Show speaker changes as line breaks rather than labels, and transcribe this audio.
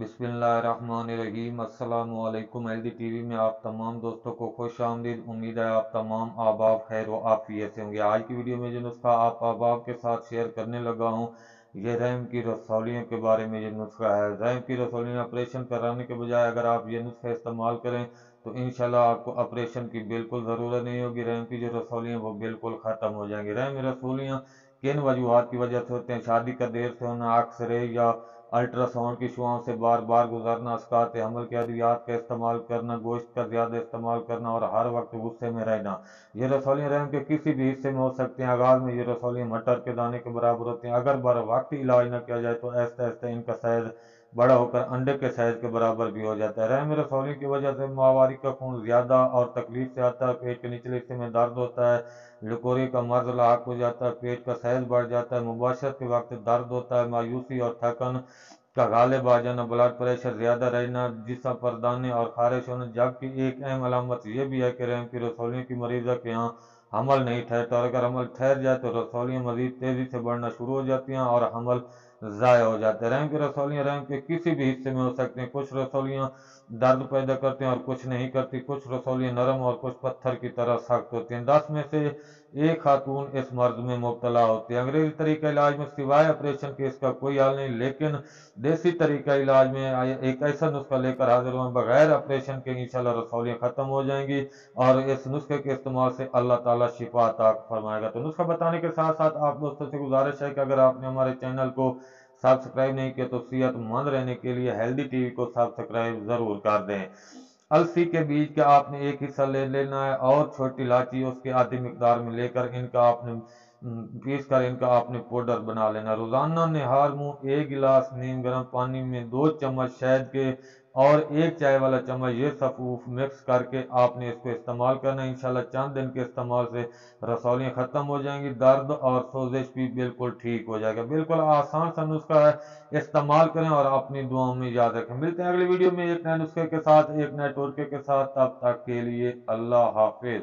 बिस्मिल्लाहिर्रहमानिर्रहीम। अस्सलाम वालेकुम। हेल्दी टीवी में आप तमाम दोस्तों को खुश आमदीद। उम्मीद है आप तमाम आबाब खैर व आफियत से होंगे। आज की वीडियो में जो नुस्खा आप आबाब के साथ शेयर करने लगा हूँ, ये रहम की रसौलियों के बारे में ये नुस्खा है। रहम की रसौलियाँ ऑपरेशन कराने के बजाय अगर आप ये नुस्खा इस्तेमाल करें तो इंशाल्लाह आपको ऑपरेशन की बिल्कुल ज़रूरत नहीं होगी। रहम की जो रसौलियाँ वो बिल्कुल ख़त्म हो जाएंगी। रहम रसौलियाँ किन वजूहत की वजह से होते हैं? शादी का देर से होना, एक्सरे या अल्ट्रासाउंड की शुआओं से बार बार गुजरना, अस्कात हमल के अद्वियात का इस्तेमाल करना, गोश्त का ज़्यादा इस्तेमाल करना और हर वक्त गुस्से में रहना। ये रसौलियाँ रहम के किसी भी हिस्से में हो सकती हैं। आगाज़ में ये रसौलियाँ मटर के दाने के बराबर होती हैं। अगर बर वक्त इलाज न किया जाए तो आहिस्ता आहिस्ता इनका साइज बड़ा होकर अंडे के साइज के बराबर भी हो जाता है। रहम रसौलियों की वजह से माहवारी का खून ज़्यादा और तकलीफ से आता है। पेट के निचले हिस्से में दर्द होता है। लकोरे का मर्ज लाक हो जाता है। पेट का साइज बढ़ जाता है। मुबाशरत के वक्त दर्द होता है। मायूसी और थकन का गालिब आ जाना, ब्लड प्रेशर ज़्यादा रहना, जिस्म पर दाने और खारिश होना। जबकि एक अहम अलामत यह भी है कि रहम की रसौलियों की मरीज़ा के यहाँ हमल नहीं ठहरता, और अगर हमल ठहर जाए तो रसौलियाँ मजीद तेज़ी से बढ़ना शुरू हो जाती हैं और हमल ज़ाय हो जाता है। रहम की रसौलियाँ रहम के किसी भी हिस्से में हो सकती हैं। कुछ रसौलियाँ दर्द पैदा करती हैं और कुछ नहीं करती। कुछ रसौलियाँ नरम और कुछ पत्थर की तरह सख्त होती हैं। 10 में से एक खातून इस मर्ज में मुब्तला होती है। अंग्रेजी तरीका इलाज में सिवाय ऑपरेशन के इसका कोई हाल नहीं, लेकिन देसी तरीका इलाज में एक ऐसा नुस्खा लेकर हाजिर हुए बगैर ऑपरेशन के इंशाल्लाह रसौलियाँ खत्म हो जाएंगी और इस नुस्खे के इस्तेमाल से अल्लाह ताला शिफा अता फरमाएगा। तो नुस्खा बताने के साथ साथ आप दोस्तों से गुजारिश है कि अगर आपने हमारे चैनल को सब्सक्राइब नहीं किया तो सेहतमंद रहने के लिए हेल्दी टीवी को सब्सक्राइब जरूर कर दें। अलसी के बीज का आपने एक हिस्सा ले लेना है और छोटी इलायची उसके आधी मिकदार में लेकर इनका आपने पीस कर इनका आपने पाउडर बना लेना। रोजाना निहार मुंह 1 गिलास नीम गर्म पानी में 2 चम्मच शहद के और 1 चाय वाला चम्मच ये सफूफ मिक्स करके आपने इसको इस्तेमाल करना है। इंशाल्लाह चंद दिन के इस्तेमाल से रसौलियाँ खत्म हो जाएंगी। दर्द और सोजिश भी बिल्कुल ठीक हो जाएगा। बिल्कुल आसान सा नुस्खा है, इस्तेमाल करें और अपनी दुआओं में याद रखें। मिलते हैं अगली वीडियो में एक नए नुस्खे के साथ, एक नए टोटके के साथ। तब तक के लिए अल्लाह हाफिज।